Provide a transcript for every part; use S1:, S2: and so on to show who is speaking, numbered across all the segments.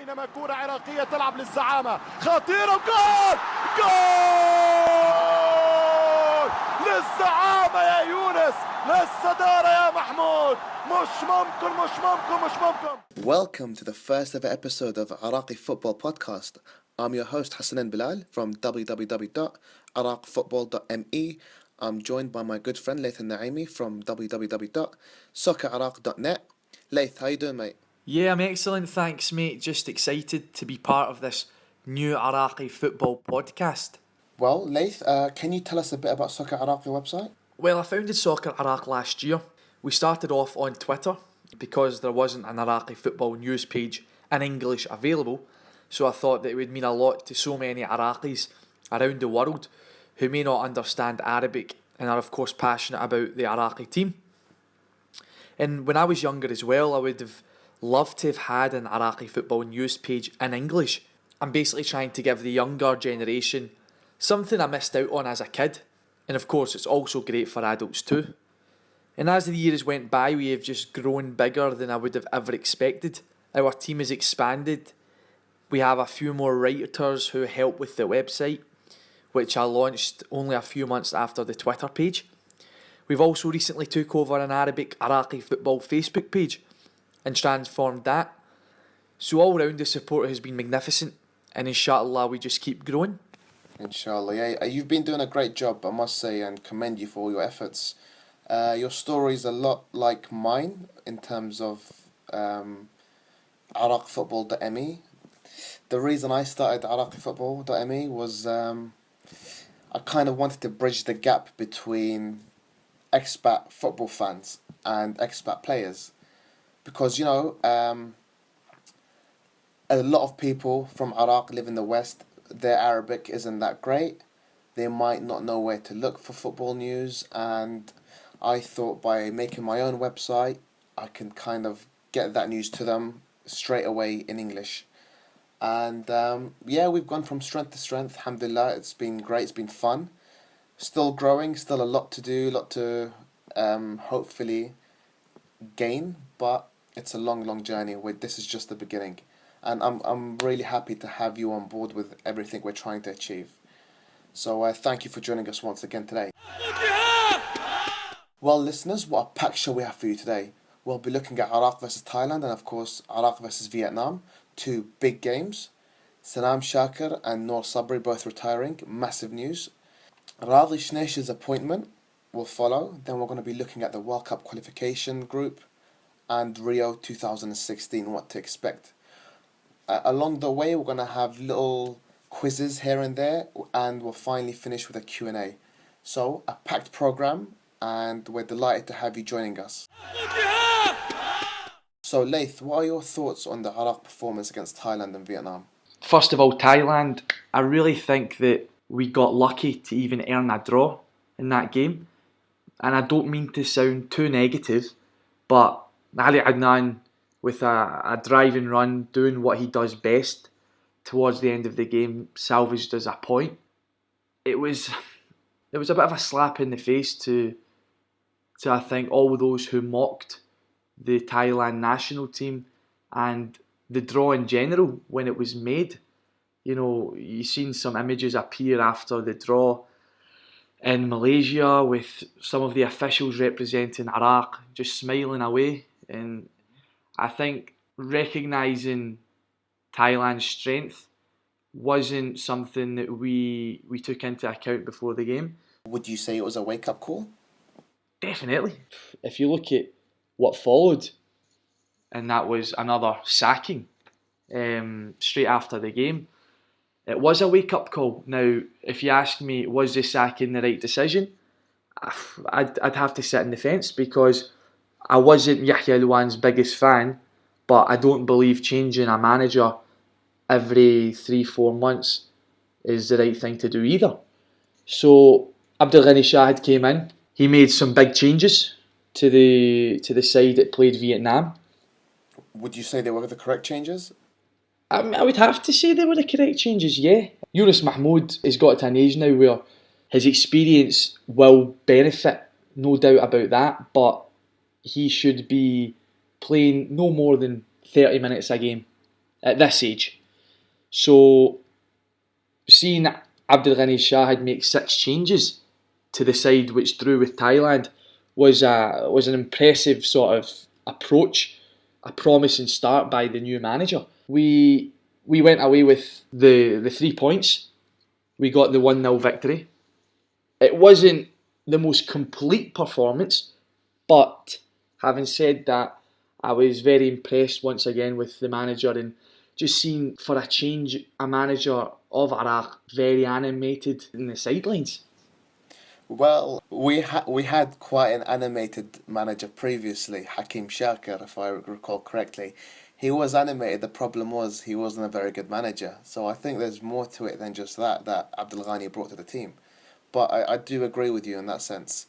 S1: بينما كرة عراقية تلعب للزعامة خطيرة وجول جول للزعامة يا يونس للصدارة يا محمود مش ممكن.
S2: Welcome to the first ever episode of IraqFootball podcast. I'm your host Hassan Bilal from www.IraqFootball.me. I'm joined by my good friend Laith Naimi from www.SoccerIraq.net. Laith, how you doing, mate?
S3: Yeah, I'm excellent, thanks mate. Just excited to be part of this new Iraqi football podcast.
S2: Well, Laith, can you tell us a bit about Soccer Iraq, your website?
S3: Well, I founded Soccer Iraq last year. We started off on Twitter because there wasn't an Iraqi football news page in English available, so I thought that it would mean a lot to so many Iraqis around the world who may not understand Arabic and are of course passionate about the Iraqi team. And when I was younger as well, I would have loved to have had an Iraqi football news page in English. I'm basically trying to give the younger generation something I missed out on as a kid, and of course it's also great for adults too. And as the years went by, we have just grown bigger than I would have ever expected. Our team has expanded. We have a few more writers who help with the website, which I launched only a few months after the Twitter page. We've also recently took over an Arabic Iraqi football Facebook page and transformed that. So all round the support has been magnificent, and inshallah we just keep growing.
S2: Inshallah, yeah. You've been doing a great job, I must say, and commend you for all your efforts. Your story is a lot like mine in terms of IraqFootball.me. The reason I started IraqFootball.me was I kind of wanted to bridge the gap between expat football fans and expat players. Because, you know, a lot of people from Iraq live in the West. Their Arabic isn't that great. They might not know where to look for football news, and I thought by making my own website, I can kind of get that news to them straight away in English. And yeah, we've gone from strength to strength. Alhamdulillah, it's been great. It's been fun. Still growing. Still a lot to do. A lot to hopefully gain. But it's a long journey. This is just the beginning. And I'm really happy to have you on board with everything we're trying to achieve. So thank you for joining us once again today. Well, listeners, what a packed show we have for you today. We'll be looking at Iraq versus Thailand and, of course, Iraq versus Vietnam. Two big games. Salam, Shakir and Noor, Sabri both retiring. Massive news. Radhi Shenaishil's appointment will follow. Then we're going to be looking at the World Cup qualification group and Rio 2016, what to expect. Along the way, we're going to have little quizzes here and there, and we'll finally finish with a Q&A. So, a packed program, and we're delighted to have you joining us. So, Laith, what are your thoughts on the Iraq performance against Thailand and Vietnam?
S3: First of all, Thailand, I really think that we got lucky to even earn a draw in that game. And I don't mean to sound too negative, but Ali Adnan, with a driving run, doing what he does best towards the end of the game, salvaged us a point. It was a bit of a slap in the face to I think all those who mocked the Thailand national team and the draw in general when it was made. You know, you've seen some images appear after the draw in Malaysia with some of the officials representing Iraq just smiling away, and I think recognising Thailand's strength wasn't something that we took into account before the game.
S2: Would you say it was a wake-up call?
S3: Definitely. If you look at what followed, and that was another sacking straight after the game, it was a wake-up call. Now, if you ask me, was the sacking the right decision? I'd have to sit in the fence because I wasn't Yahya Luan's biggest fan, but I don't believe changing a manager every 3-4 months is the right thing to do either. So Abdul Ghani Shahid came in. He made some big changes to the side that played Vietnam.
S2: Would you say they were the correct changes?
S3: I would have to say they were the correct changes, yeah. Younis Mahmoud has got to an age now where his experience will benefit, no doubt about that, but he should be playing no more than 30 minutes a game. at this age. So seeing Abdul Ghani Shahid make 6 changes to the side which drew with Thailand was an impressive sort of approach, a promising start by the new manager. We went away with the 3 points. We got the 1-0 victory. It wasn't the most complete performance, but having said that, I was very impressed once again with the manager, and just seeing, for a change, a manager of Iraq very animated in the sidelines.
S2: Well, we had quite an animated manager previously, Hakim Shakir, if I recall correctly. He was animated. The problem was he wasn't a very good manager. So I think there's more to it than just that Abdul Ghani brought to the team. But I do agree with you in that sense.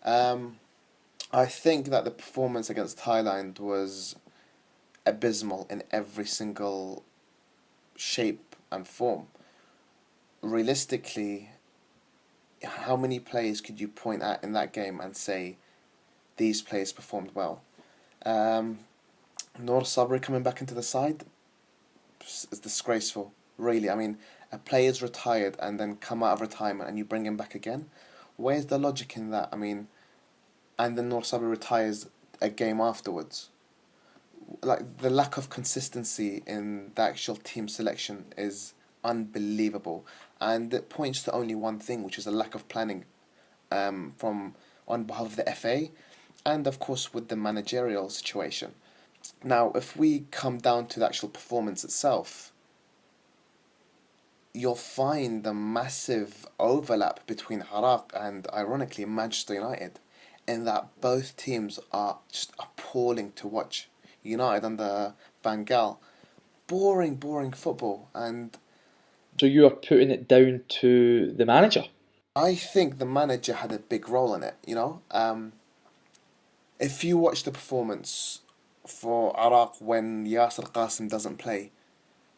S2: I think that the performance against Thailand was abysmal in every single shape and form. Realistically, how many players could you point at in that game and say these players performed well? Noor Sabri coming back into the side is disgraceful, really. I mean, a player's retired and then come out of retirement and you bring him back again. Where's the logic in that? I mean, and then Noor Sabri retires a game afterwards. Like, the lack of consistency in the actual team selection is unbelievable, and it points to only one thing, which is a lack of planning from on behalf of the FA, and of course with the managerial situation. Now, if we come down to the actual performance itself, you'll find the massive overlap between Iraq and, ironically, Manchester United, in that both teams are just appalling to watch. United under Van Gaal, boring football, and
S3: So you are putting it down to the manager?
S2: I think the manager had a big role in it. If you watch the performance for Iraq when Yasser Qasim doesn't play,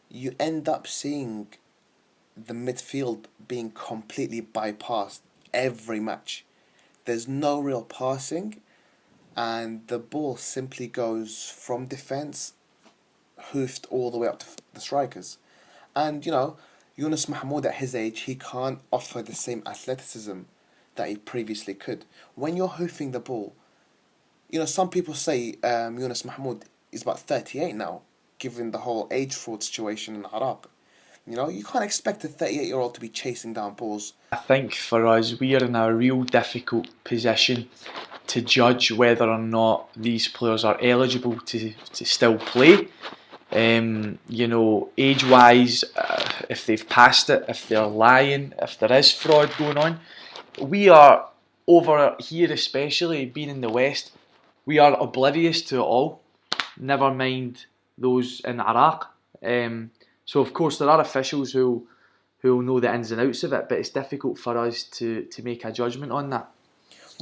S2: you end up seeing the midfield being completely bypassed every match. There's no real passing, and the ball simply goes from defence, hoofed all the way up to the strikers. And, Younis Mahmoud at his age, he can't offer the same athleticism that he previously could. When you're hoofing the ball, some people say Younis Mahmoud is about 38 now, given the whole age fraud situation in Iraq. You can't expect a 38-year-old to be chasing down balls.
S3: I think for us, we are in a real difficult position to judge whether or not these players are eligible to still play. Age-wise, if they've passed it, if they're lying, if there is fraud going on. We are, over here especially, being in the West, we are oblivious to it all, never mind those in Iraq. So of course there are officials who will know the ins and outs of it, but it's difficult for us to make a judgment on that.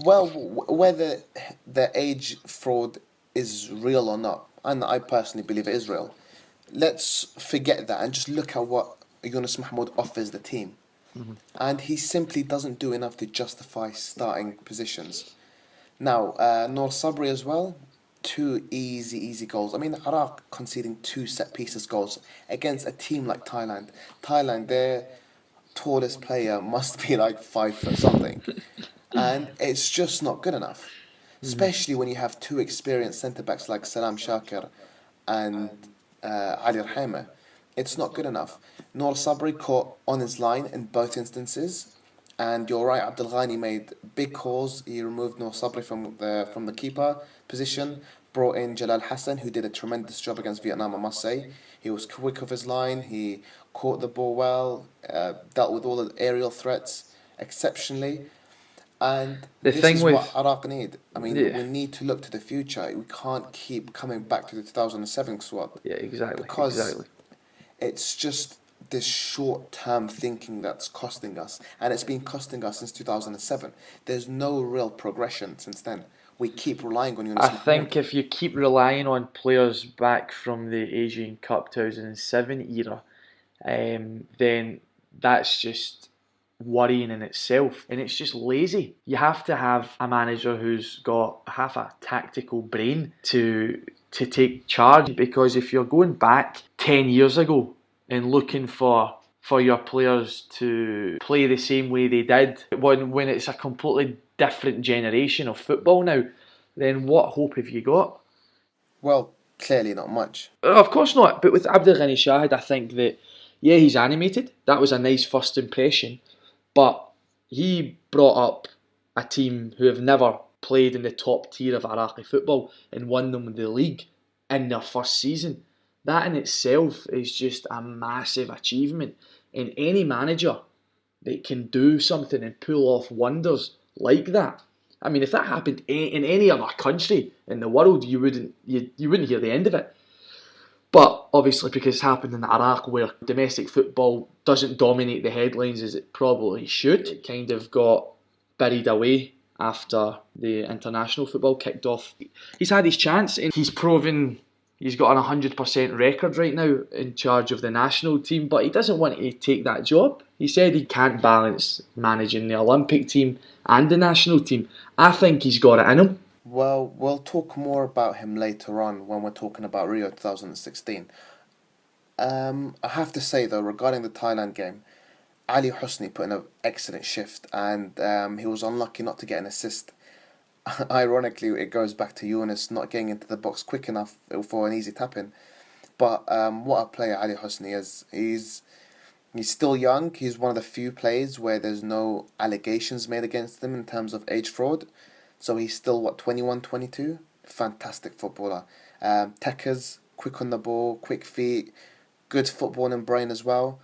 S2: Well, whether the age fraud is real or not, and I personally believe it is real, let's forget that and just look at what Younis Mahmoud offers the team.
S3: Mm-hmm.
S2: And he simply doesn't do enough to justify starting positions. Now, Noor Sabri as well, 2 easy goals. I mean, Iraq conceding 2 set pieces goals against a team like Thailand. Thailand, their tallest player must be like 5 foot something. And it's just not good enough. Especially when you have 2 experienced centre-backs like Salam Shakir and Ali Rahima. It's not good enough. Noor Sabri caught on his line in both instances. And you're right, Abdul Ghani made big calls. He removed Noor Sabri from the keeper position, brought in Jalal Hassan, who did a tremendous job against Vietnam, I must say. He was quick off his line, he caught the ball well, dealt with all the aerial threats exceptionally. And this is what Iraq need. I mean, we need to look to the future. We can't keep coming back to the 2007 squad.
S3: Yeah, exactly.
S2: Because it's just this short-term thinking that's costing us. And it's been costing us since 2007. There's no real progression since then. We keep relying on Younis Mahmoud.
S3: I think if you keep relying on players back from the Asian Cup 2007 era, then that's just worrying in itself, and it's just lazy. You have to have a manager who's got half a tactical brain to to take charge, because if you're going back 10 years ago and looking for your players to play the same way they did when it's a completely different generation of football now, then what hope have you got?
S2: Well, clearly not much.
S3: Of course not, but with Abdul Ghani Shahid, I think that, yeah, he's animated. That was a nice first impression, but he brought up a team who have never played in the top tier of Iraqi football and won them the league in their first season. That in itself is just a massive achievement. And any manager that can do something and pull off wonders like that, I mean, if that happened in any other country in the world, you wouldn't hear the end of it. But obviously, because it's happened in Iraq, where domestic football doesn't dominate the headlines as it probably should, it kind of got buried away after the international football kicked off. He's had his chance, and he's proven he's got an 100% record right now in charge of the national team, but he doesn't want to take that job. He said he can't balance managing the Olympic team and the national team. I think he's got it in him.
S2: Well, we'll talk more about him later on when we're talking about Rio 2016. I have to say though, regarding the Thailand game, Ali Husni put in an excellent shift, and he was unlucky not to get an assist. Ironically, it goes back to Younis not getting into the box quick enough for an easy tap-in. But what a player Ali Husni is. He's still young. He's one of the few players where there's no allegations made against him in terms of age fraud. So he's still, 21, 22? Fantastic footballer. Techers, quick on the ball, quick feet, good footballing brain as well.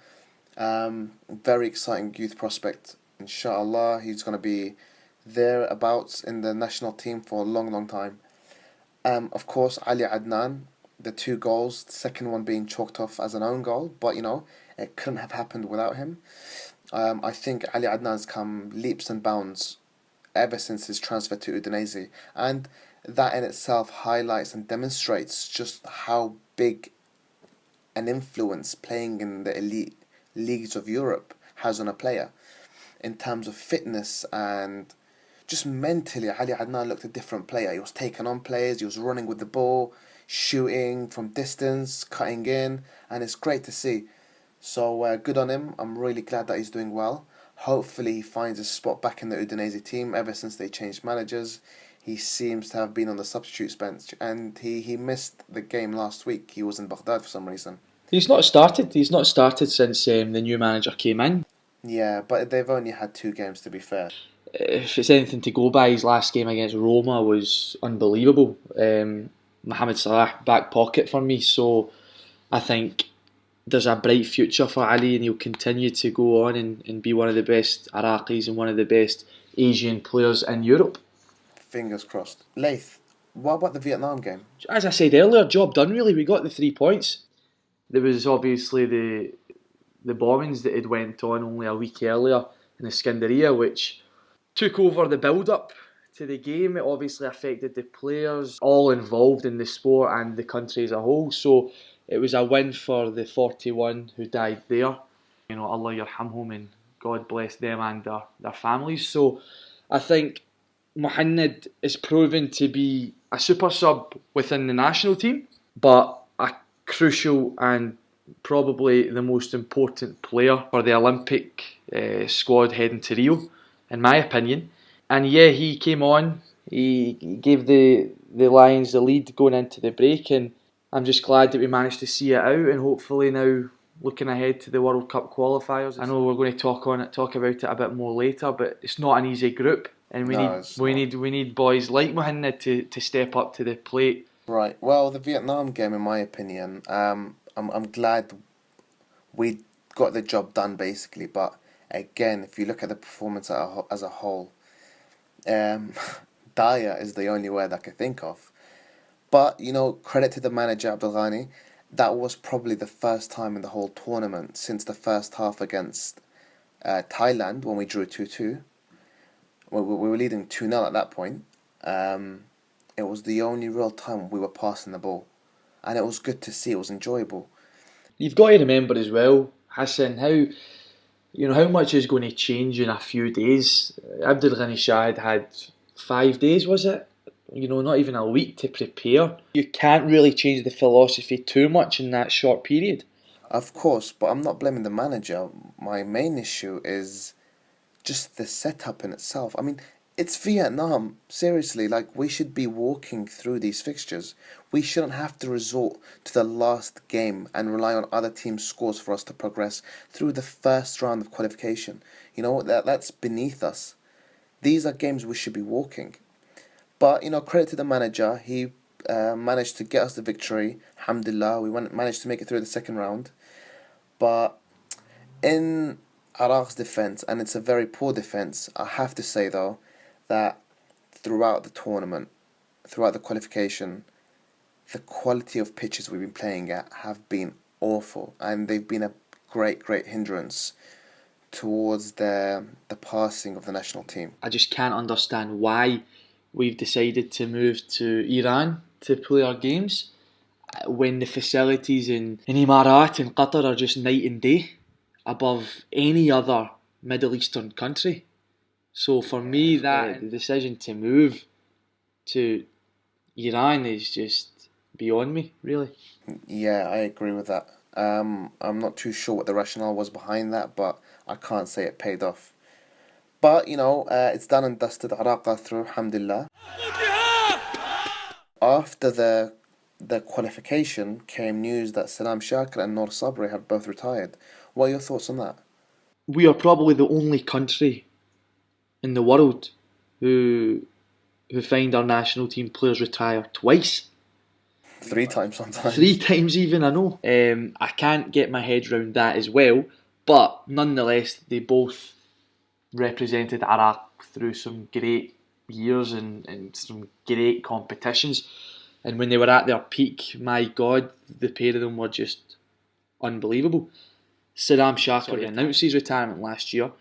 S2: Very exciting youth prospect. Inshallah, he's going to be thereabouts in the national team for a long, long time. Of course, Ali Adnan, the 2 goals, the second one being chalked off as an own goal, but it couldn't have happened without him. I think Ali Adnan's come leaps and bounds ever since his transfer to Udinese, and that in itself highlights and demonstrates just how big an influence playing in the elite leagues of Europe has on a player in terms of fitness. And just mentally, Ali Adnan looked a different player. He was taking on players, he was running with the ball, shooting from distance, cutting in, and it's great to see. So good on him. I'm really glad that he's doing well. Hopefully he finds his spot back in the Udinese team. Ever since they changed managers, he seems to have been on the substitutes bench, and he missed the game last week. He was in Baghdad for some reason.
S3: He's not started since the new manager came in.
S2: Yeah, but they've only had 2 games, to be fair.
S3: If it's anything to go by, his last game against Roma was unbelievable. Mohamed Salah, back pocket for me, so I think there's a bright future for Ali, and he'll continue to go on and be one of the best Iraqis and one of the best Asian players in Europe.
S2: Fingers crossed. Laith, what about the Vietnam game?
S3: As I said earlier, job done really. We got the 3 points. There was obviously the bombings that had went on only a week earlier in Iskandariyah, which took over the build-up to the game. It obviously affected the players, all involved in the sport and the country as a whole. So it was a win for the 41 who died there. Allah yarhamhum, and God bless them and their families. So I think Mohamed is proven to be a super sub within the national team, but a crucial and probably the most important player for the Olympic squad heading to Rio, in my opinion. And yeah, he came on, he gave the Lions the lead going into the break, and I'm just glad that we managed to see it out, and hopefully now looking ahead to the World Cup qualifiers. I know we're going to talk about it a bit more later, but it's not an easy group, and we need boys like Mohamed to step up to the plate.
S2: Right. Well, the Vietnam game, in my opinion, I'm glad we got the job done basically, but again, if you look at the performance as a whole, dire is the only word I can think of. But credit to the manager Abdul Ghani. That was probably the first time in the whole tournament since the first half against Thailand when we drew 2-2. We were leading 2-0 at that point. It was the only real time we were passing the ball, and it was good to see. It was enjoyable.
S3: You've got to remember as well, Hassan, how much is going to change in a few days. Abdul Ghani Shahid had 5 days, was it, not even a week to prepare. You can't really change the philosophy too much in that short period.
S2: Of course, but I'm not blaming the manager. My main issue is just the setup in itself. I mean, it's Vietnam. Seriously, like, we should be walking through these fixtures. We shouldn't have to resort to the last game and rely on other teams' scores for us to progress through the first round of qualification. That's beneath us. These are games we should be walking. But, credit to the manager. He managed to get us the victory. Alhamdulillah, we managed to make it through the second round. But in Iraq's defence, and it's a very poor defence, I have to say though, that throughout the tournament, throughout the qualification, the quality of pitches we've been playing at have been awful, and they've been a great hindrance towards the passing of the national team.
S3: I just can't understand why we've decided to move to Iran to play our games when the facilities in Emirat and Qatar are just night and day above any other Middle Eastern country. So for me, the decision to move to Iran is just beyond me, really.
S2: Yeah, I agree with that. I'm not too sure what the rationale was behind that, but I can't say it paid off. But, it's done and dusted. Iraq are through, alhamdulillah. After the qualification came news that Salam, Shakir and Noor Sabri have both retired. What are your thoughts on that?
S3: We are probably the only country in the world who find our national team players retire twice.
S2: 3 times sometimes.
S3: 3 times even, I know. I can't get my head round that as well, but nonetheless, they both represented Iraq through some great years and some great competitions. And when they were at their peak, my God, the pair of them were just unbelievable. Salam Shakir announced his retirement last year,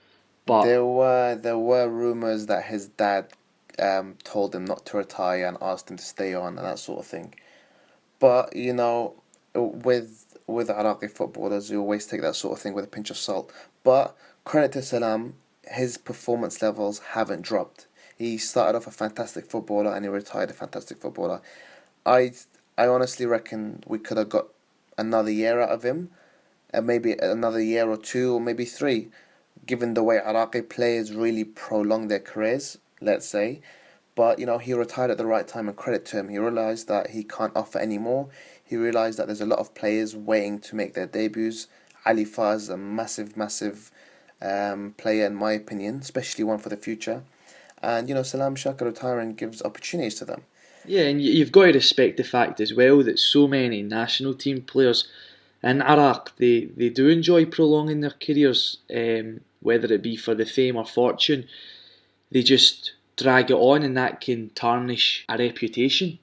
S3: but
S2: there were rumours that his dad told him not to retire and asked him to stay on and that sort of thing. But with Iraqi footballers, you always take that sort of thing with a pinch of salt. But credit to Salam, his performance levels haven't dropped. He started off a fantastic footballer and he retired a fantastic footballer. I honestly reckon we could have got another year out of him, and maybe another year or 2 or maybe 3, given the way Iraqi players really prolong their careers, let's say. But, he retired at the right time, and credit to him. He realised that he can't offer any more. He realised that there's a lot of players waiting to make their debuts. Ali Faz is a massive player in my opinion, especially one for the future. And, Salam Shakir retiring gives opportunities to them.
S3: yeah, and you've got to respect the fact as well that so many national team players in Iraq, they do enjoy prolonging their careers, whether it be for the fame or fortune. They just drag it on, and that can tarnish a reputation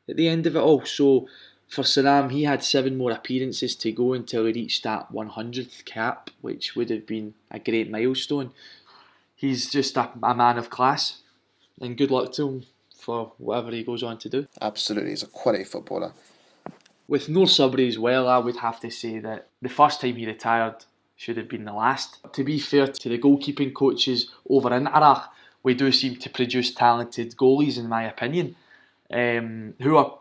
S3: at the end of it all. So for Salam, he had 7 more appearances to go until he reached that 100th cap, which would have been a great milestone. He's just a man of class, and good luck to him for whatever he goes on to do.
S2: Absolutely, he's a quality footballer.
S3: With Noor Sabri as well, I would have to say that the first time he retired should have been the last. To be fair to the goalkeeping coaches over in Iraq, we do seem to produce talented goalies, in my opinion, who are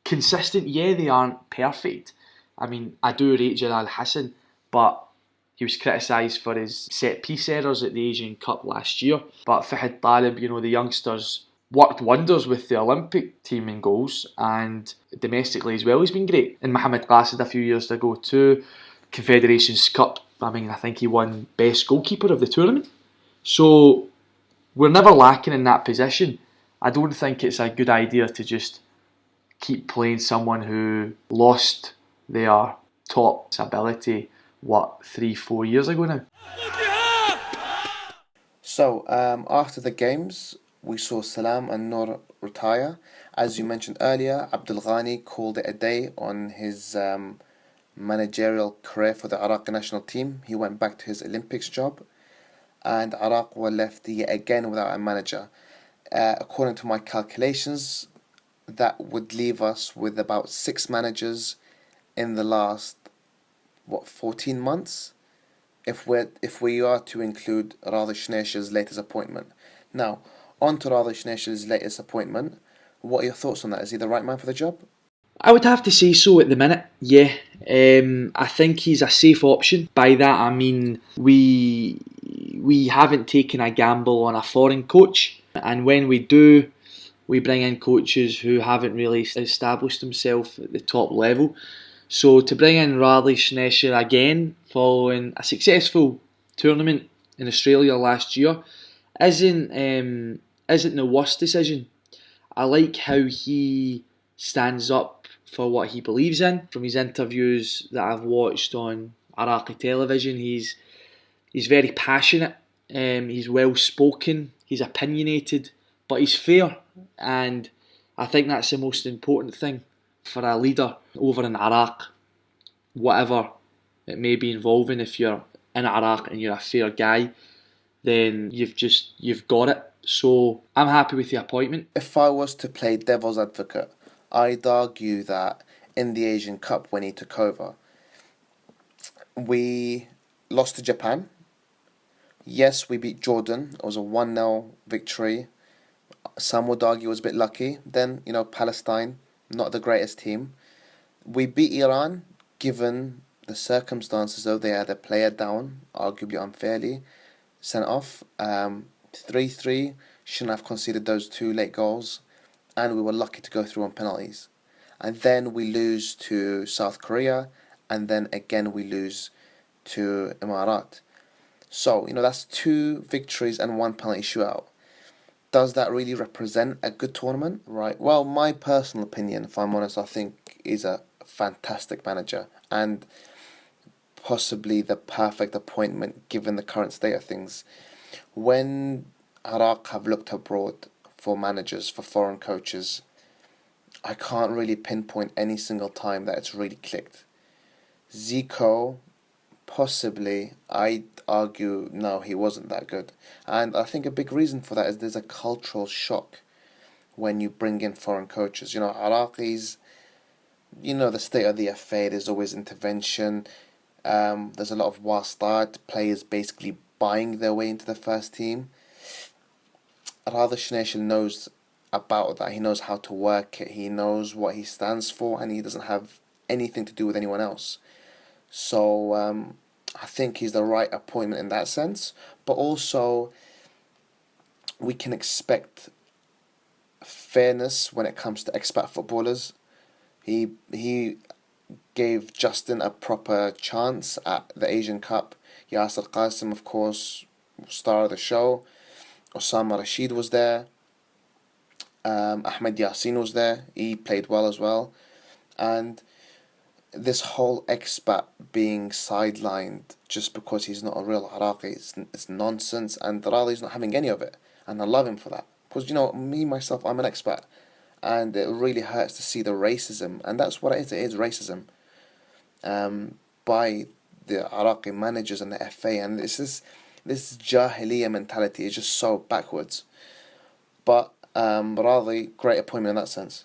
S3: consistent. Yeah, they aren't perfect. I mean, I do rate Jalal Hassan, but he was criticised for his set-piece errors at the Asian Cup last year. But Fahad Talib, the youngsters, worked wonders with the Olympic team in goals, and domestically as well, he's been great. And Mohamed Qasid a few years ago too, Confederations Cup, I think he won best goalkeeper of the tournament. So we're never lacking in that position. I don't think it's a good idea to just keep playing someone who lost their top ability, 3-4 years ago now.
S2: So, after the games, we saw Salam and Noor retire. As you mentioned earlier, Abdul Ghani called it a day on his managerial career for the Iraqi national team. He went back to his Olympics job, and Iraq were left yet again without a manager. According to my calculations, that would leave us with about 6 managers in the last 14 months, if we are to include Radhi Shenaishil's latest appointment. Now, on to Radhi Shenaishil's latest appointment. What are your thoughts on that? Is he the right man for the job?
S3: I would have to say so at the minute, yeah. I think he's a safe option. By that I mean we haven't taken a gamble on a foreign coach, and when we do, we bring in coaches who haven't really established themselves at the top level. So to bring in Radhi Shenaishil again following a successful tournament in Australia last year isn't the worst decision. I like how he stands up for what he believes in. From his interviews that I've watched on Iraqi television, he's very passionate. He's well spoken. He's opinionated, but he's fair, and I think that's the most important thing for a leader over in Iraq, whatever it may be involving. If you're in Iraq and you're a fair guy, then you've got it. So I'm happy with the appointment.
S2: If I was to play devil's advocate, I'd argue that in the Asian Cup when he took over, we lost to Japan. Yes, we beat Jordan. It was a 1-0 victory. Some would argue it was a bit lucky. Then, Palestine, not the greatest team. We beat Iran, given the circumstances, though they had a player down, arguably unfairly, sent off. 3-3, shouldn't have conceded those 2 late goals, and we were lucky to go through on penalties. And then we lose to South Korea, and then again we lose to Emirat. So, that's 2 victories and 1 penalty shootout. Does that really represent a good tournament? Right. Well, my personal opinion, if I'm honest, I think he's a fantastic manager and possibly the perfect appointment given the current state of things. When Iraq have looked abroad for managers, for foreign coaches, I can't really pinpoint any single time that it's really clicked. Zico, possibly, I'd argue, no, he wasn't that good. And I think a big reason for that is there's a cultural shock when you bring in foreign coaches. Iraqis, the state of the FA, there's always intervention. There's a lot of wastad, players basically buying their way into the first team. Radhi Shenaishil knows about that. He knows how to work it. He knows what he stands for, and he doesn't have anything to do with anyone else. So I think he's the right appointment in that sense. But also, we can expect fairness when it comes to expat footballers. He gave Justin a proper chance at the Asian Cup. Yasser Qasim, of course, star of the show. Osama Rashid was there. Ahmed Yassin was there. He played well as well. And this whole expat being sidelined just because he's not a real Iraqi, it's nonsense. And Radhi's not having any of it. And I love him for that. Because, me, myself, I'm an expat. And it really hurts to see the racism. And that's what it is. It is racism. By the Iraqi managers and the FA. And this Jahiliyyah mentality is just so backwards. But Radhi, great appointment in that sense.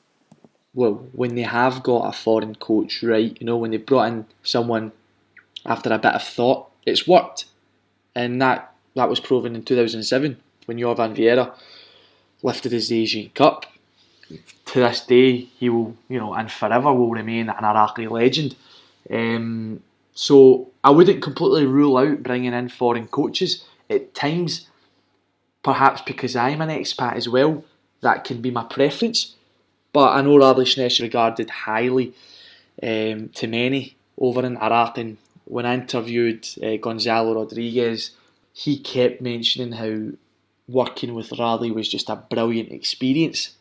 S3: Well, when they have got a foreign coach, right, when they brought in someone after a bit of thought, it's worked. And that was proven in 2007 when Jovan Vieira lifted his Asian Cup. To this day, he will, and forever will remain an Iraqi legend. So I wouldn't completely rule out bringing in foreign coaches. At times, perhaps because I'm an expat as well, that can be my preference. But I know Radhi Shenaishil regarded highly to many over in Iraq, and when I interviewed Gonzalo Rodriguez, he kept mentioning how working with Radhi was just a brilliant experience,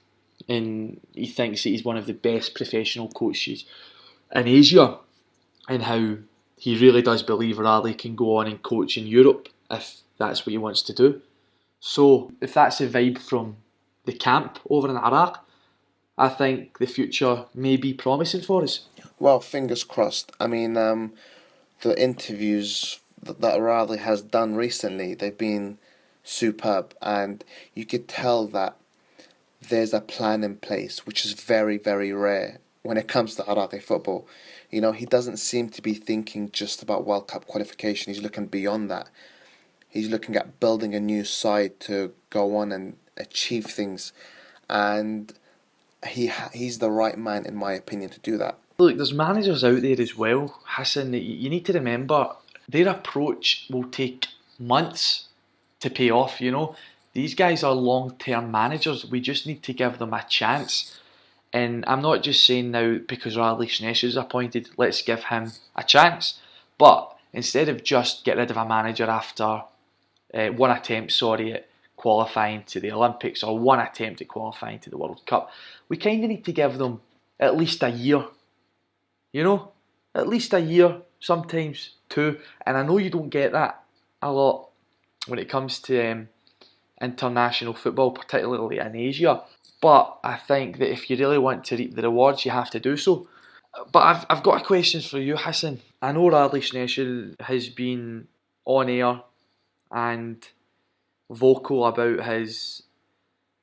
S3: and he thinks that he's one of the best professional coaches in Asia, and how he really does believe Radhi can go on and coach in Europe if that's what he wants to do. So if that's the vibe from the camp over in Iraq, I think the future may be promising for us.
S2: Well, fingers crossed. I mean, the interviews that Radhi has done recently, they've been superb, and you could tell that there's a plan in place, which is very, very rare when it comes to Iraqi football. He doesn't seem to be thinking just about World Cup qualification. He's looking beyond that. He's looking at building a new side to go on and achieve things. And he's the right man, in my opinion, to do that.
S3: Look, there's managers out there as well, Hassan, that you need to remember their approach will take months to pay off, you know. These guys are long-term managers. We just need to give them a chance. And I'm not just saying now because Radhi Shenaishil is appointed, let's give him a chance. But instead of just get rid of a manager after one attempt, at qualifying to the Olympics or one attempt at qualifying to the World Cup, we kind of need to give them at least a year. You know, at least a year, sometimes two. And I know you don't get that a lot when it comes to international football, particularly in Asia. But I think that if you really want to reap the rewards, you have to do so. But I've got a question for you, Hassan. I know Radhi Shenaishil has been on air and vocal about his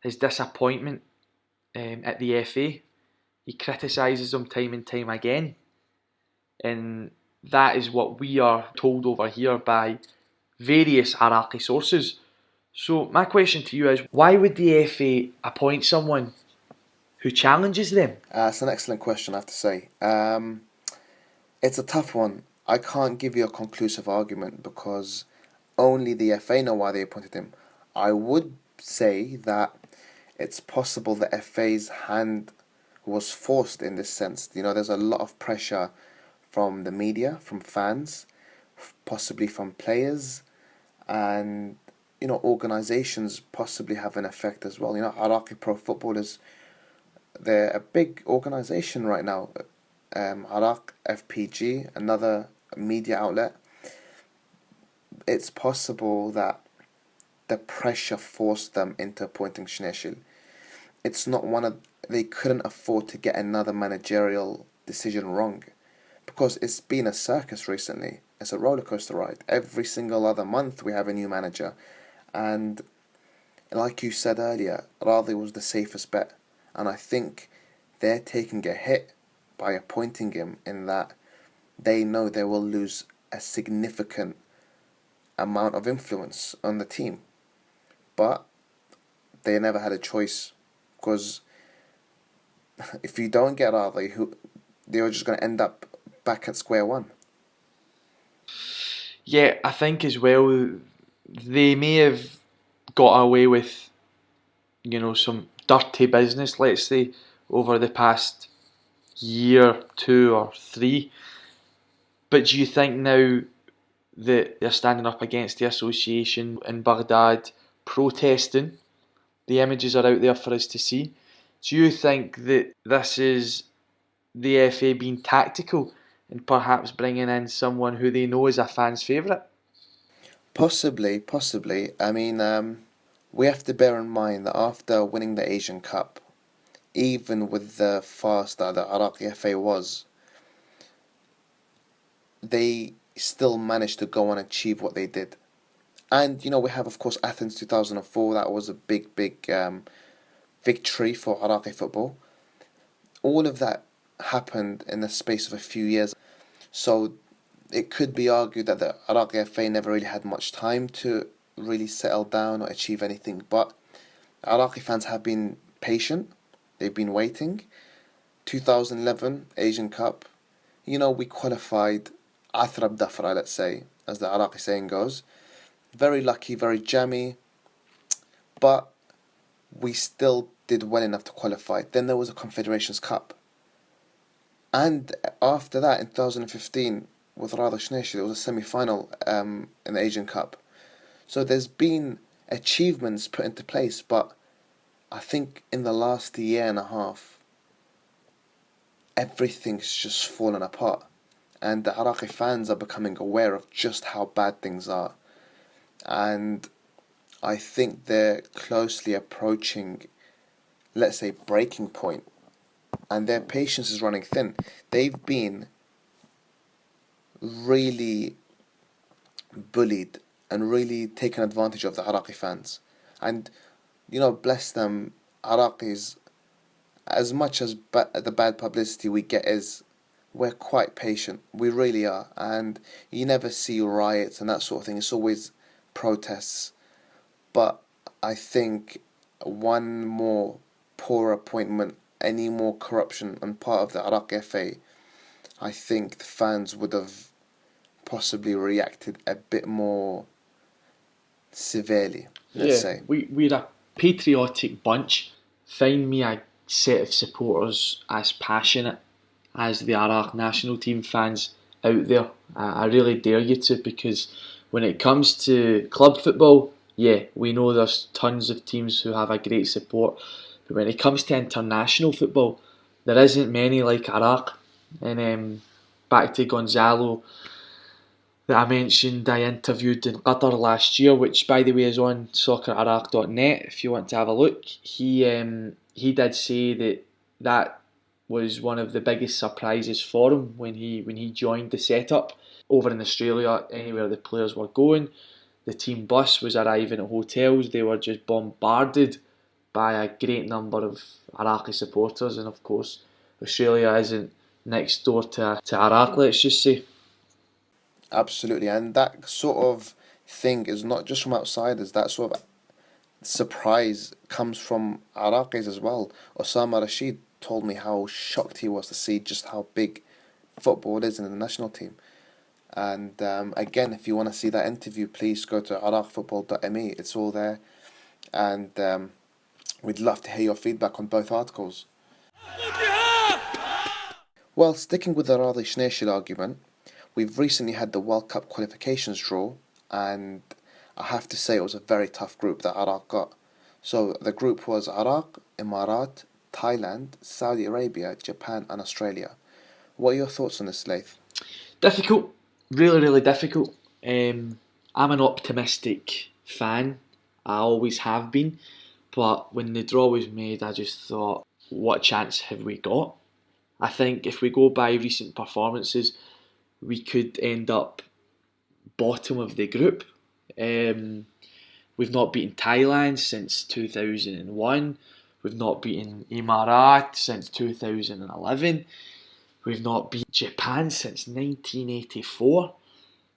S3: disappointment at the FA. He criticises them time and time again. And that is what we are told over here by various Iraqi sources. So my question to you is, why would the FA appoint someone who challenges them?
S2: It's an excellent question, I have to say. It's a tough one. I can't give you a conclusive argument because only the FA know why they appointed him. I would say that it's possible the FA's hand was forced in this sense. You know, there's a lot of pressure from the media, from fans, possibly from players, and you know, organisations possibly have an effect as well. You know, Iraqi Pro Football they're a big organisation right now. Iraq FPG, another media outlet. It's possible that the pressure forced them into appointing Shenaishil. It's not they couldn't afford to get another managerial decision wrong, because it's been a circus recently. It's a roller coaster ride. Every single other month we have a new manager, and like you said earlier, Radhi was the safest bet, and I think they're taking a hit by appointing him in that they know they will lose a significant amount of influence on the team. But they never had a choice, because if you don't get Radhi, they're just going to end up back at square one.
S3: Yeah, I think as well, they may have got away with, you know, some dirty business, let's say, over the past year, 2 or 3. But do you think now that they're standing up against the association in Baghdad, protesting, the images are out there for us to see, do you think that this is the FA being tactical and perhaps bringing in someone who they know is a fan's favourite?
S2: Possibly. I mean, we have to bear in mind that after winning the Asian Cup, even with the fast that the Iraqi FA was, they still managed to go and achieve what they did. And, you know, we have, of course, Athens 2004. That was a big victory for Iraqi football. All of that happened in the space of a few years. So it could be argued that the Iraqi FA never really had much time to really settle down or achieve anything. But Iraqi fans have been patient. They've been waiting. 2011 Asian Cup, you know, we qualified Athrab Dafra, let's say, as the Iraqi saying goes. Very lucky, very jammy, but we still did well enough to qualify. Then there was a Confederations Cup. And after that, in 2015, with Radhi Shenaishil, it was a semi-final in the Asian Cup. So there's been achievements put into place, but I think in the last year and a half, everything's just fallen apart. And the Iraqi fans are becoming aware of just how bad things are. And I think they're closely approaching, let's say, breaking point. And their patience is running thin. They've been really bullied and really taken advantage of the Iraqi fans. And, you know, bless them, Iraqis, as much as the bad publicity we get is, we're quite patient. We really are. And you never see riots and that sort of thing. It's always protests. But I think one more poor appointment any more corruption on part of the Iraq FA, I think the fans would have possibly reacted a bit more severely, let's say.
S3: We're a patriotic bunch. Find me a set of supporters as passionate as the Iraq national team fans out there. I really dare you to, because when it comes to club football, yeah, we know there's tons of teams who have a great support, but when it comes to international football, there isn't many like Iraq. And back to Gonzalo that I mentioned, I interviewed in Qatar last year, which by the way is on SoccerIraq.net if you want to have a look. He did say that was one of the biggest surprises for him when he joined the setup over in Australia. Anywhere the players were going, the team bus was arriving at hotels. They were just bombarded by a great number of Iraqi supporters, and of course Australia isn't next door to Iraq, let's just say.
S2: Absolutely, and that sort of thing is not just from outsiders. That sort of surprise comes from Iraqis as well. Osama Rashid told me how shocked he was to see just how big football is in the national team. And again, if you want to see that interview, please go to IraqFootball.me. It's all there, and we'd love to hear your feedback on both articles. Well, sticking with the Radhi Shenaishil argument, we've recently had the World Cup qualifications draw, and I have to say it was a very tough group that Iraq got. So the group was Iraq, Emirat, Thailand, Saudi Arabia, Japan and Australia. What are your thoughts on this, Laith?
S3: Difficult, really difficult. I'm an optimistic fan, I always have been, but when the draw was made I just thought, what chance have we got? I think if we go by recent performances, we could end up bottom of the group. We've not beaten Thailand since 2001. We've not beaten Emirat since 2011. We've not beaten Japan since 1984.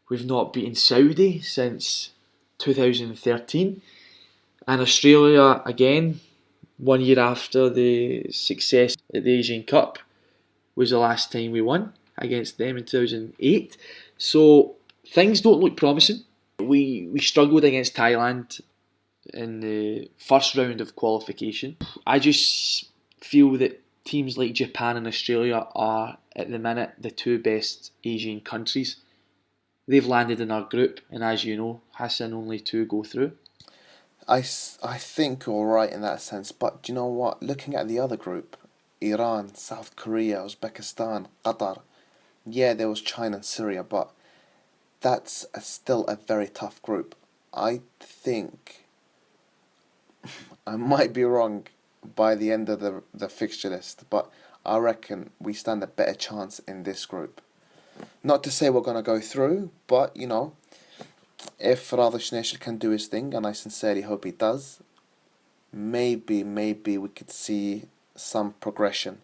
S3: We've not beaten Saudi since 2013. And Australia, again, 1 year after the success at the Asian Cup, was the last time we won against them in 2008. So things don't look promising. We struggled against Thailand in the first round of qualification. I just feel that teams like Japan and Australia are at the minute the two best Asian countries. They've landed in our group, and as you know, Hassan, only two go through.
S2: I think you're right in that sense, but do you know what? Looking at the other group, Iran, South Korea, Uzbekistan, Qatar, yeah, there was China and Syria, but that's still a very tough group. I think I might be wrong by the end of the fixture list, but I reckon we stand a better chance in this group. Not to say we're going to go through, but, you know, if Radhi Shenaishil can do his thing, and I sincerely hope he does, maybe we could see some progression.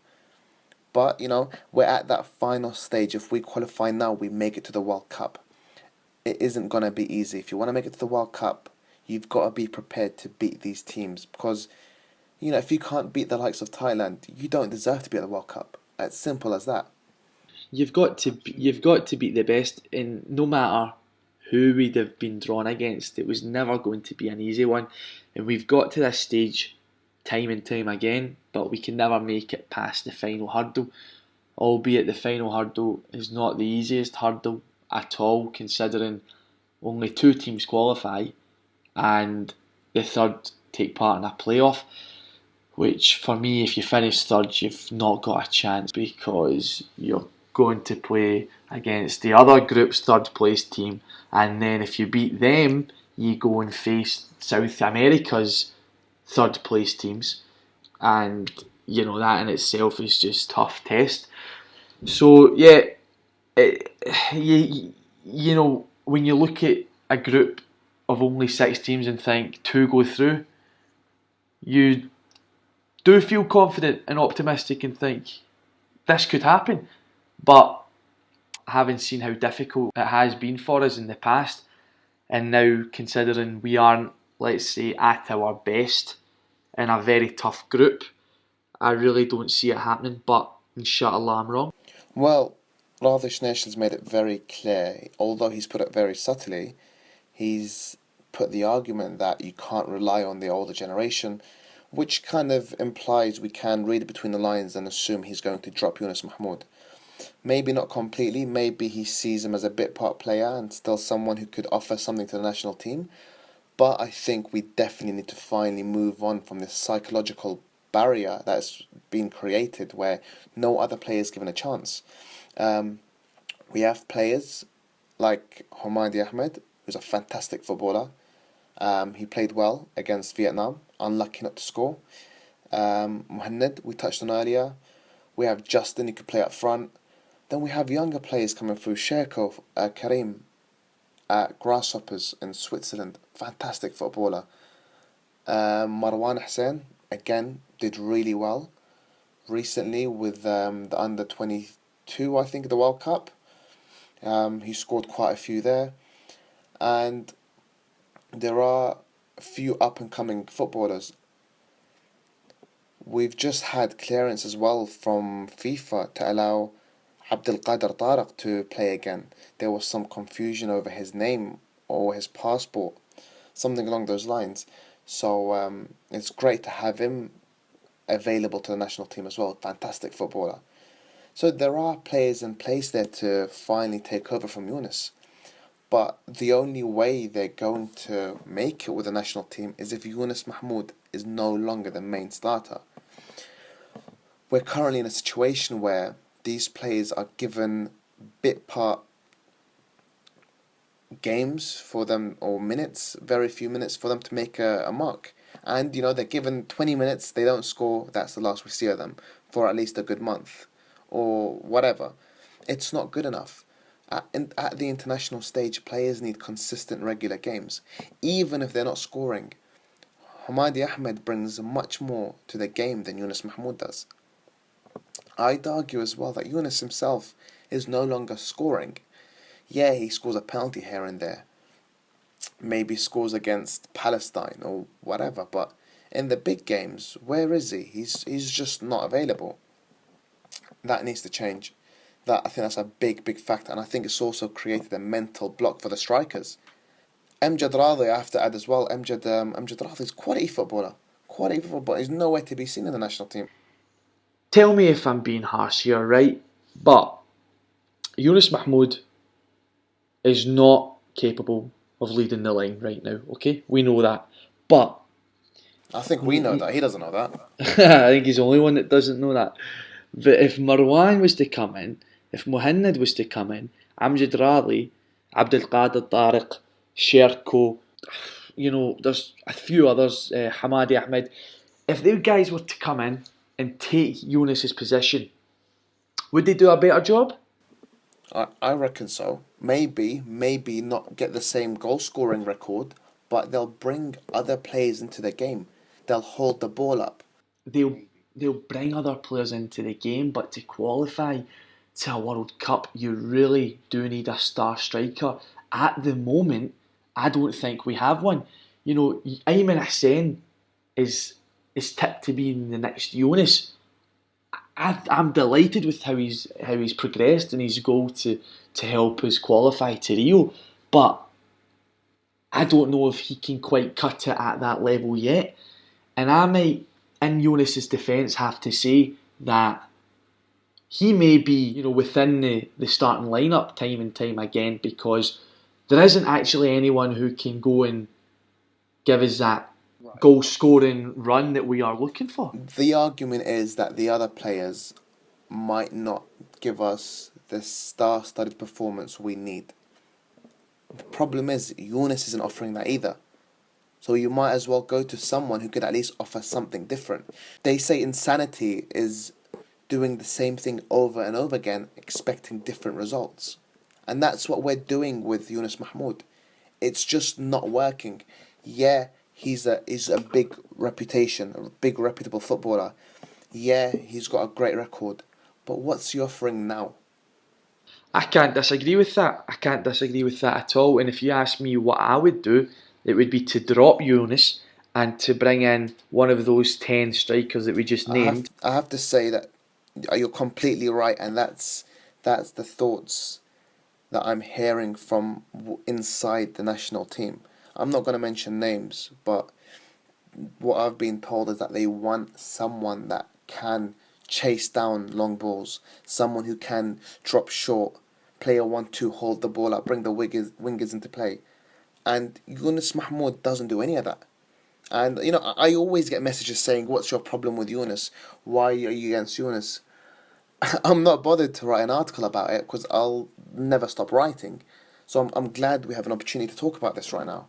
S2: But, you know, we're at that final stage. If we qualify now, we make it to the World Cup. It isn't going to be easy. If you want to make it to the World Cup, you've got to be prepared to beat these teams. Because, you know, if you can't beat the likes of Thailand, you don't deserve to be at the World Cup. It's simple as that.
S3: You've got to beat the best, and no matter who we'd have been drawn against, it was never going to be an easy one. And we've got to this stage time and time again, but we can never make it past the final hurdle. Albeit the final hurdle is not the easiest hurdle at all, considering only two teams qualify and the third take part in a playoff, which for me, if you finish third, you've not got a chance, because you're going to play against the other group's third place team, and then if you beat them, you go and face South America's third place teams, and you know that in itself is just tough test. So yeah, you know, when you look at a group of only 6 teams and think 2 go through, you do feel confident and optimistic and think this could happen. But having seen how difficult it has been for us in the past, and now considering we aren't, let's say, at our best in a very tough group, I really don't see it happening, but inshallah I'm wrong.
S2: Well, Radhi Shenaishil's made it very clear, although he's put it very subtly, he's put the argument that you can't rely on the older generation, which kind of implies we can read between the lines and assume he's going to drop Younis Mahmoud. Maybe not completely, maybe he sees him as a bit part player and still someone who could offer something to the national team, but I think we definitely need to finally move on from this psychological barrier that's been created where no other player is given a chance. We have players like Humaydi Ahmed, who's a fantastic footballer. He played well against Vietnam, unlucky not to score. Muhammad, we touched on earlier. We have Justin, who could play up front. Then we have younger players coming through. Sherko, Karim at Grasshoppers in Switzerland, fantastic footballer. Marwan Hussein, again, did really well recently with the under 22, I think, the World Cup. He scored quite a few there. And there are a few up-and-coming footballers. We've just had clearance as well from FIFA to allow Abdelkader Tariq to play again. There was some confusion over his name or his passport, something along those lines. So it's great to have him available to the national team as well. Fantastic footballer. So there are players in place there to finally take over from Younis. But the only way they're going to make it with the national team is if Younis Mahmoud is no longer the main starter. We're currently in a situation where these players are given bit part games for them, or minutes, very few minutes for them to make a mark. And, they're given 20 minutes, they don't score, that's the last we see of them for at least a good month or whatever. It's not good enough. At the international stage, players need consistent, regular games. Even if they're not scoring, Humaydi Ahmed brings much more to the game than Younis Mahmoud does. I'd argue as well that Younis himself is no longer scoring. Yeah, he scores a penalty here and there. Maybe scores against Palestine or whatever, but in the big games, where is he? He's just not available. That needs to change. I think that's a big factor, and I think it's also created a mental block for the strikers. Amjad Radhi, I have to add as well, Amjad Radhi is quality footballer. He's nowhere to be seen in the national team.
S3: Tell me if I'm being harsh here, right? But Younis Mahmoud is not capable of leading the line right now, okay? We know that. But
S2: I think we know that. He doesn't know that.
S3: I think he's the only one that doesn't know that. But if Marwan was to come in, if Muhammad was to come in, Amjad Radhi, Abdelkader Tariq, Sherko, there's a few others, Humaydi Ahmed. If those guys were to come in and take Younis's position, would they do a better job?
S2: I reckon so. Maybe not get the same goal scoring record, but they'll bring other players into the game. They'll hold the ball up.
S3: They'll bring other players into the game, but to qualify to a World Cup, you really do need a star striker. At the moment, I don't think we have one. Ayman Hussein is tipped to be the next Younis. I'm delighted with how he's progressed in his goal to help us qualify to Rio, but I don't know if he can quite cut it at that level yet. And I might, in Younis's defence, have to say that he may be, within the starting lineup time and time again, because there isn't actually anyone who can go and give us that goal scoring run that we are looking for.
S2: The argument is that the other players might not give us the star-studded performance we need. The problem is Younis isn't offering that either. So you might as well go to someone who could at least offer something different. They say insanity is doing the same thing over and over again, expecting different results. And that's what we're doing with Younis Mahmoud. It's just not working. Yeah, he's a big reputation, a big reputable footballer. Yeah, he's got a great record. But what's he offering now?
S3: I can't disagree with that. at all. And if you ask me what I would do, it would be to drop Younis and to bring in one of those 10 strikers that we just named.
S2: I have to say that you're completely right, and that's the thoughts that I'm hearing from inside the national team. I'm not going to mention names, but what I've been told is that they want someone that can chase down long balls, someone who can drop short, play a 1-2, hold the ball up, bring the wingers into play. And Younis Mahmoud doesn't do any of that. And, I always get messages saying, what's your problem with Younis? Why are you against Younis? I'm not bothered to write an article about it because I'll never stop writing. So I'm glad we have an opportunity to talk about this right now.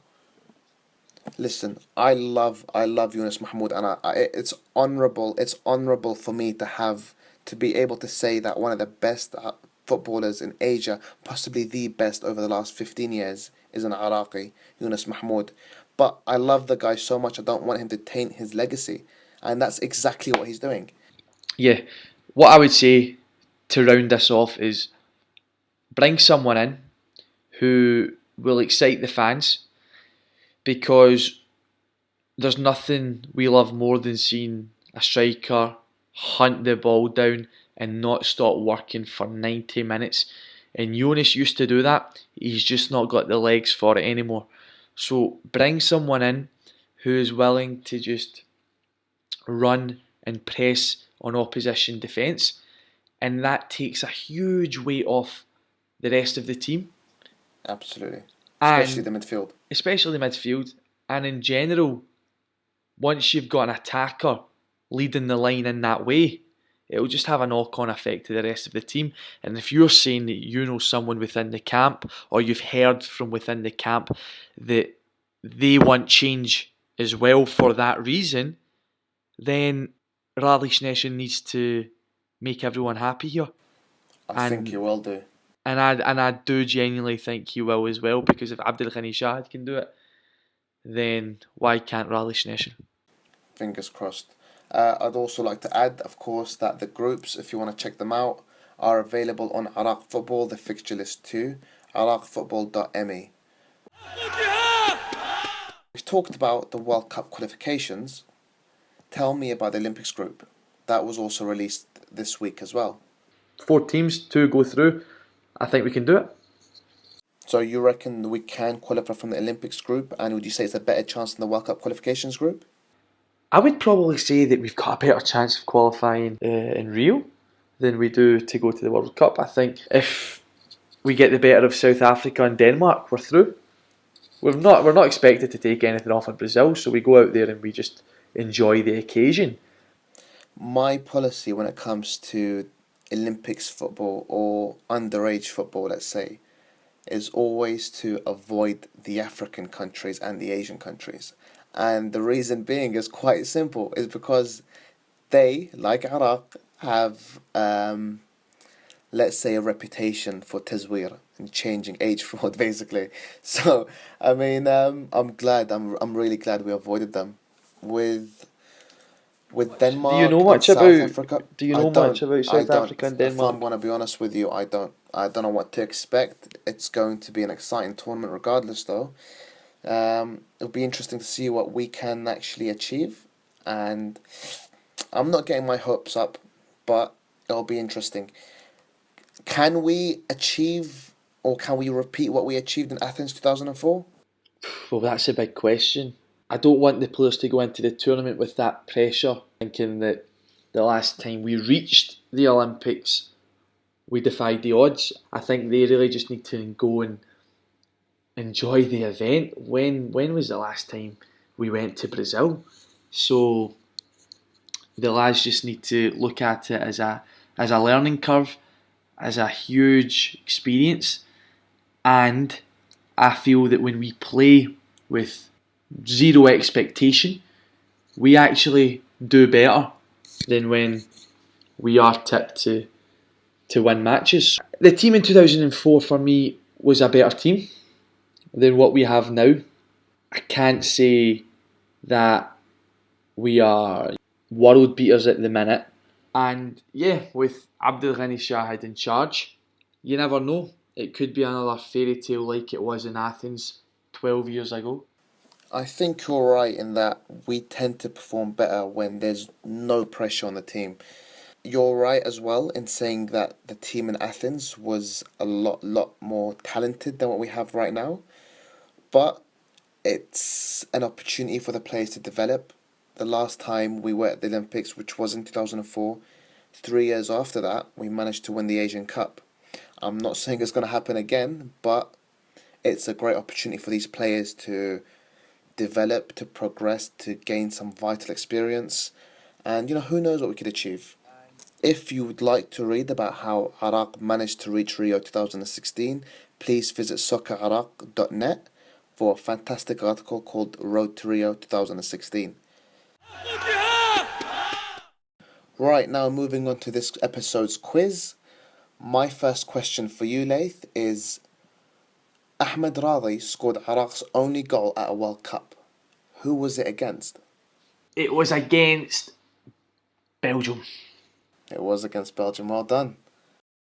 S2: Listen, I love Younis Mahmoud, and it's honourable for me to be able to say that one of the best footballers in Asia, possibly the best over the last 15 years, is an Iraqi, Younis Mahmoud. But I love the guy so much, I don't want him to taint his legacy, and that's exactly what he's doing.
S3: Yeah, what I would say to round this off is bring someone in who will excite the fans, because there's nothing we love more than seeing a striker hunt the ball down and not stop working for 90 minutes. And Younis used to do that. He's just not got the legs for it anymore. So bring someone in who is willing to just run and press on opposition defence, and that takes a huge weight off the rest of the team.
S2: Absolutely. Especially the
S3: midfield. And in general, once you've got an attacker leading the line in that way, it'll just have a knock-on effect to the rest of the team. And if you're saying that you know someone within the camp, or you've heard from within the camp that they want change as well for that reason, then Radhi Shenaishil needs to make everyone happy here.
S2: I think he will do.
S3: And I do genuinely think he will as well, because if Abdul Ghani Shahid can do it, then why can't Radhi Shenaishil?
S2: Fingers crossed. I'd also like to add, of course, that the groups, if you want to check them out, are available on IraqFootball, the fixture list too, IraqFootball.me. We've talked about the World Cup qualifications. Tell me about the Olympics group. That was also released this week as well.
S3: 4 teams, 2 go through. I think we can do it.
S2: So you reckon we can qualify from the Olympics group, and would you say it's a better chance than the World Cup qualifications group?
S3: I would probably say that we've got a better chance of qualifying in Rio than we do to go to the World Cup. I think if we get the better of South Africa and Denmark, we're through. We're not expected to take anything off of Brazil, so we go out there and we just enjoy the occasion.
S2: My policy when it comes to Olympics football or underage football, let's say, is always to avoid the African countries and the Asian countries. And the reason being is quite simple, is because they, like Iraq, have, let's say, a reputation for tazwir and changing age fraud, basically. So, I mean, I'm really glad we avoided them. With Denmark,
S3: do you know much
S2: and
S3: about
S2: South Africa,
S3: do you know much about South Africa and Denmark?
S2: If I'm going to be honest with you, I don't know what to expect. It's going to be an exciting tournament regardless, though. It'll be interesting to see what we can actually achieve, and I'm not getting my hopes up, but it'll be interesting. Can we achieve, or can we repeat what we achieved in Athens 2004?
S3: Well, that's a big question. I don't want the players to go into the tournament with that pressure, thinking that the last time we reached the Olympics, we defied the odds. I think they really just need to go and enjoy the event. When was the last time we went to Brazil? So the lads just need to look at it as a learning curve, as a huge experience, and I feel that when we play with zero expectation, we actually do better than when we are tipped to win matches. The team in 2004 for me was a better team than what we have now. I can't say that we are world beaters at the minute. And yeah, with Abdul Ghani Shahid in charge, you never know. It could be another fairy tale like it was in Athens 12 years ago.
S2: I think you're right in that we tend to perform better when there's no pressure on the team. You're right as well in saying that the team in Athens was a lot more talented than what we have right now. But it's an opportunity for the players to develop. The last time we were at the Olympics, which was in 2004, 3 years after that, we managed to win the Asian Cup. I'm not saying it's going to happen again, but it's a great opportunity for these players to develop, to progress, to gain some vital experience. And, who knows what we could achieve. If you would like to read about how Iraq managed to reach Rio 2016, please visit SoccerIraq.net for a fantastic article called Road to Rio 2016. Right, now moving on to this episode's quiz. My first question for you, Laith, is Ahmed Radhi scored Iraq's only goal at a World Cup. Who was it against?
S3: It was against Belgium.
S2: It was against Belgium. Well done.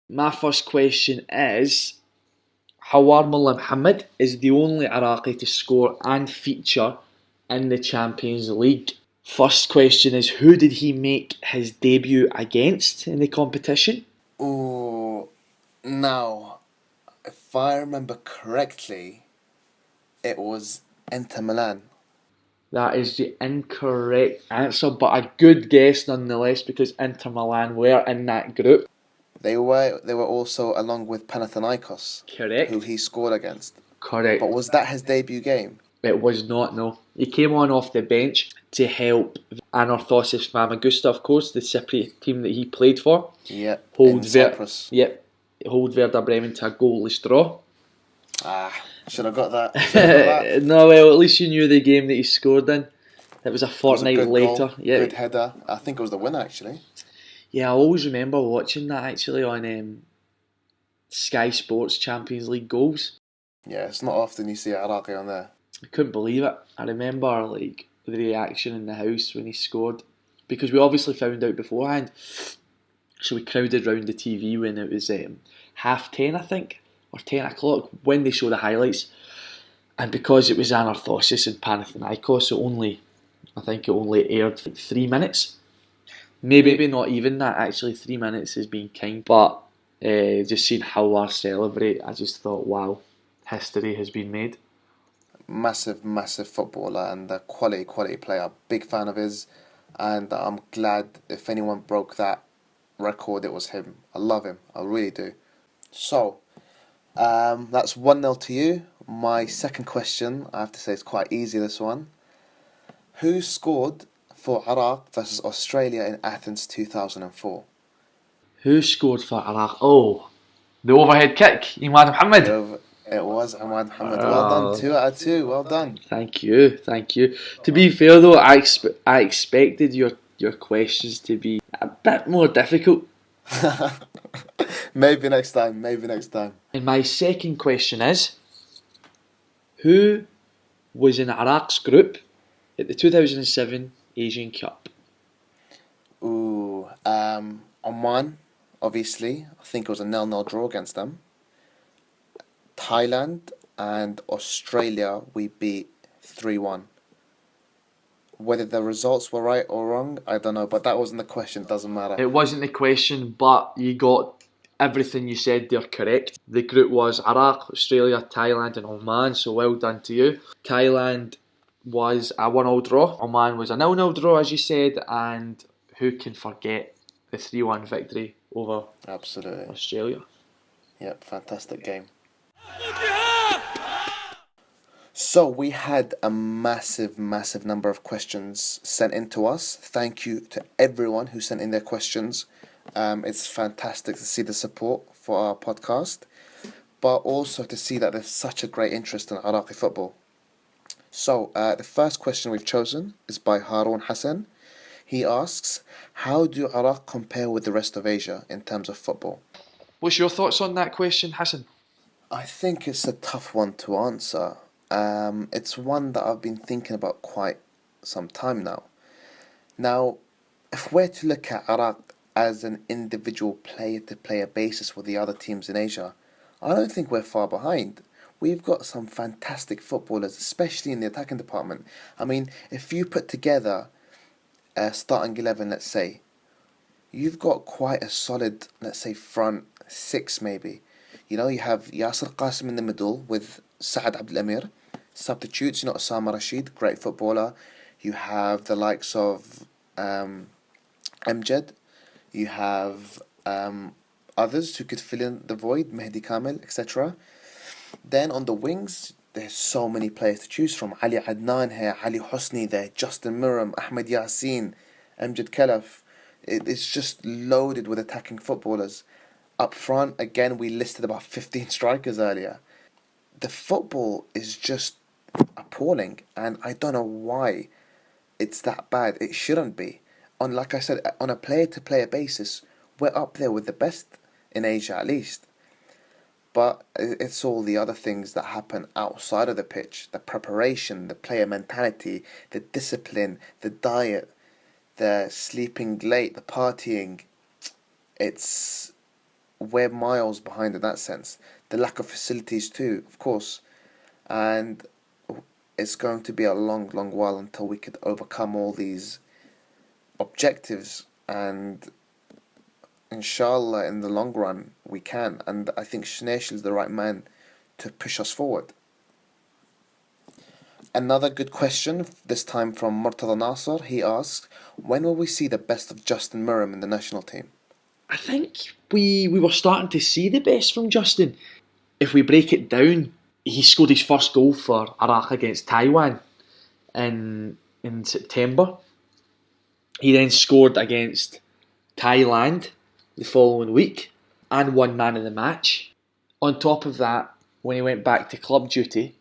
S3: My first question is, Hawar Mullah Muhammad is the only Iraqi to score and feature in the Champions League. First question is, who did he make his debut against in the competition?
S2: Ooh, now, if I remember correctly, it was Inter Milan.
S3: That is the incorrect answer, but a good guess nonetheless, because Inter Milan were in that group.
S2: They were also along with Panathinaikos,
S3: Correct.
S2: who he scored against.
S3: Correct.
S2: But was that his debut game?
S3: It was not, no. He came on off the bench to help Anorthosis Famagusta, of course, the Cypriot team that he played for.
S2: Yep,
S3: Hold
S2: in Cyprus.
S3: Hold Werder Bremen to a goalless draw.
S2: Should have got that.
S3: No, well, at least you knew the game that he scored in. It was a fortnight later.
S2: Goal, good header. I think it was the winner, actually.
S3: Yeah, I always remember watching that actually on Sky Sports Champions League goals.
S2: Yeah, it's not often you see Iraqi on there.
S3: I couldn't believe it. I remember the reaction in the house when he scored, because we obviously found out beforehand. So we crowded round the TV when it was 10:30, I think, or 10 o'clock when they show the highlights. And because it was Anorthosis and Panathinaikos, I think it only aired for 3 minutes. Maybe not even that, actually. 3 minutes has been kind. But just seeing Hawar celebrate, I just thought, wow, history has been made.
S2: Massive footballer and a quality player. Big fan of his. And I'm glad if anyone broke that record, it was him. I love him. I really do. So, that's 1-0 to you. My second question, I have to say it's quite easy, this one. Who scored for Iraq versus Australia in Athens 2004?
S3: Who scored for Iraq? Oh, the overhead kick, Younis Mahmoud.
S2: It was Ahmad Muhammad. Well done, 2 out of 2. Well done.
S3: Thank you. To be fair though, I expected your questions to be a bit more difficult.
S2: Maybe next time.
S3: And my second question is, who was in Iraq's group at the 2007 Asian Cup?
S2: Oman, obviously. I think it was a 0-0 draw against them. Thailand and Australia we beat 3-1. Whether the results were right or wrong, I don't know, but that wasn't the question, doesn't matter.
S3: It wasn't the question, but you got everything you said there correct. The group was Iraq, Australia, Thailand and Oman, so well done to you. Thailand was a 1-0 draw, Oman was a 0-0 draw as you said, and who can forget the 3-1 victory over
S2: Absolutely.
S3: Australia.
S2: Yep, fantastic game. So we had a massive number of questions sent in to us. Thank you to everyone who sent in their questions. It's fantastic to see the support for our podcast, but also to see that there's such a great interest in Iraqi football. So the first question we've chosen is by Harun Hassan. He asks, how do Iraq compare with the rest of Asia in terms of football?
S3: What's your thoughts on that question, Hassan?
S2: I think it's a tough one to answer. It's one that I've been thinking about quite some time now. Now, if we're to look at Iraq as an individual player-to-player basis with the other teams in Asia, I don't think we're far behind. we've got some fantastic footballers, especially in the attacking department. I mean, if you put together a starting 11, let's say, you've got quite a solid, let's say, front six maybe. You know, you have Yasser Qasim in the middle with Saad Abdel Amir. Substitutes, you know, Osama Rashid, great footballer. You have the likes of Amjad. You have others who could fill in the void, Mehdi Kamil, etc. Then on the wings, there's so many players to choose from. Ali Adnan here, Ali Hosni there, Justin Miram, Ahmed Yassin, Amjad Khalaf. It's just loaded with attacking footballers. Up front, again, we listed about 15 strikers earlier. The football is just appalling, and I don't know why it's that bad. It shouldn't be. Like I said, on a player-to-player basis, we're up there with the best in Asia at least. But it's all the other things that happen outside of the pitch. The preparation, the player mentality, the discipline, the diet, the sleeping late, the partying. We're miles behind in that sense. The lack of facilities too, of course. And it's going to be a long, long while until we could overcome all these objectives, and inshallah in the long run we can, and I think Shenaishil is the right man to push us forward. Another good question, this time from Murtada Nasser. He asks, when will we see the best of Justin Miram in the national team?
S3: I think we were starting to see the best from Justin. If we break it down, he scored his first goal for Iraq against Taiwan in September. He then scored against Thailand the following week and won man of the match. On top of that, when he went back to club duty,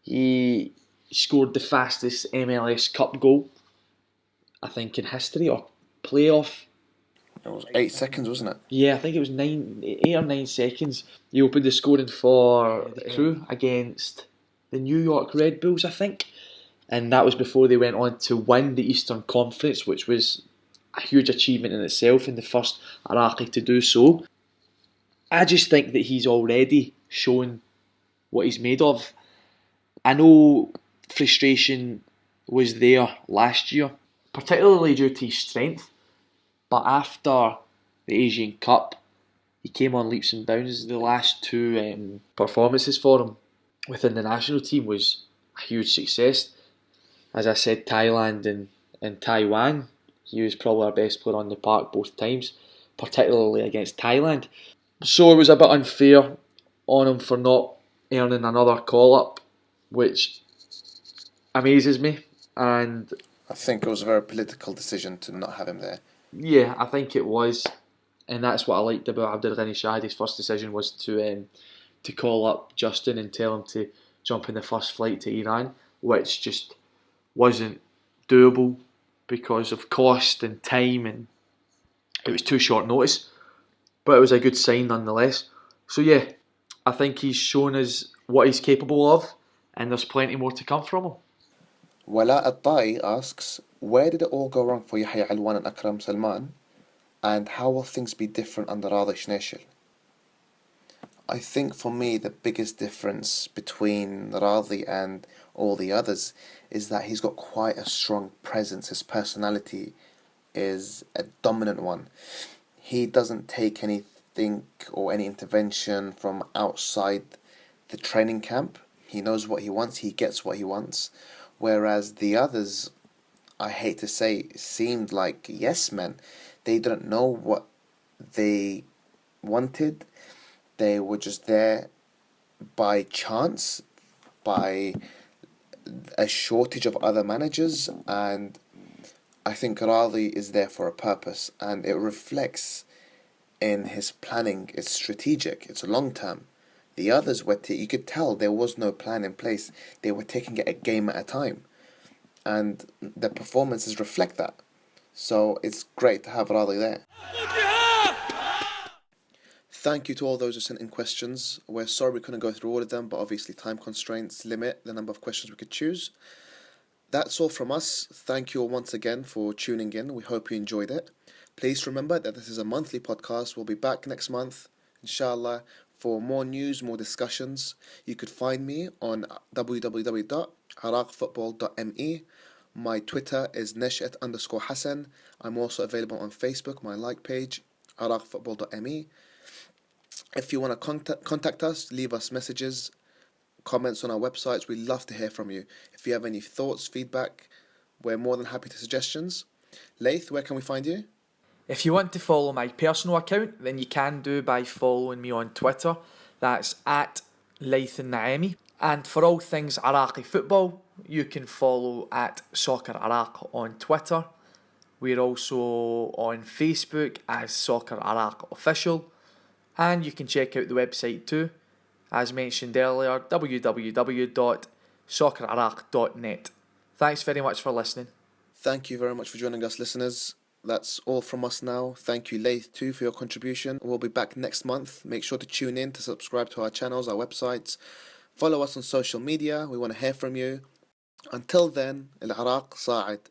S3: he scored the fastest MLS Cup goal, I think, in history, or playoff.
S2: It was 8 seconds, wasn't it?
S3: Yeah, I think it was 8 or 9 seconds. He opened the scoring for the Crew against the New York Red Bulls, I think. And that was before they went on to win the Eastern Conference, which was a huge achievement in itself, and the first Iraqi to do so. I just think that he's already shown what he's made of. I know frustration was there last year, particularly due to his strength, but after the Asian Cup, he came on leaps and bounds. The last two performances for him within the national team was a huge success. As I said, Thailand and Taiwan, he was probably our best player on the park both times, particularly against Thailand. So it was a bit unfair on him for not earning another call-up, which amazes me. And
S2: I think it was a very political decision to not have him there.
S3: yeah, I think it was. And that's what I liked about Abdul Ghani Shah. His first decision was to call up Justin and tell him to jump in the first flight to Iran, which just wasn't doable because of cost and time, and it was too short notice. But it was a good sign nonetheless. So yeah, I think he's shown us what he's capable of, and there's plenty more to come from him.
S2: Wala At-Tai asks, where did it all go wrong for Yahya Alwan and Akram Salman, and how will things be different under Radhi Shenaishil? I think for me the biggest difference between Radhi and all the others is that he's got quite a strong presence. His personality is a dominant one. He doesn't take anything or any intervention from outside the training camp. He knows what he wants, he gets what he wants. Whereas the others, I hate to say, seemed like yes men. They didn't know what they wanted. They were just there by chance, by a shortage of other managers, and I think Radhi is there for a purpose, and it reflects in his planning. It's strategic, it's long term. The others were, you could tell there was no plan in place. They were taking it a game at a time, and the performances reflect that. So it's great to have Radhi there. Thank you to all those who sent in questions. We're sorry we couldn't go through all of them, but obviously time constraints limit the number of questions we could choose. That's all from us. Thank you all once again for tuning in. We hope you enjoyed it. Please remember that this is a monthly podcast. We'll be back next month, inshallah, for more news, more discussions, you could find me on www.IraqFootball.me. My Twitter is neshat_Hassan. I'm also available on Facebook, my like page, IraqFootball.me. If you want to contact us, leave us messages, comments on our websites. We'd love to hear from you. If you have any thoughts, feedback, we're more than happy to suggestions. Laith, where can we find you?
S3: If you want to follow my personal account, then you can do by following me on Twitter. That's at @LaithNaemi. And for all things Iraqi football, you can follow at SoccerIraq on Twitter. We're also on Facebook as SoccerIraq Official. And you can check out the website too, as mentioned earlier, www.SoccerIraq.net. Thanks very much for listening.
S2: Thank you very much for joining us, listeners. That's all from us now. Thank you, Laith, too, for your contribution. We'll be back next month. Make sure to tune in to subscribe to our channels, our websites. Follow us on social media. We want to hear from you. Until then, العراق صاعد.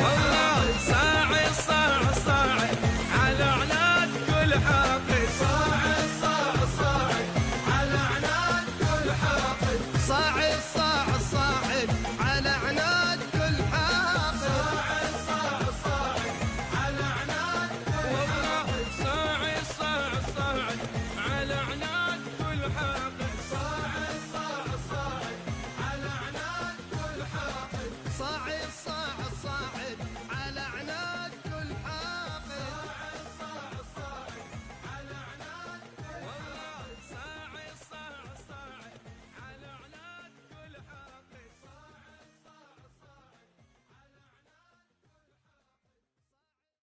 S4: والله صاعد صاعد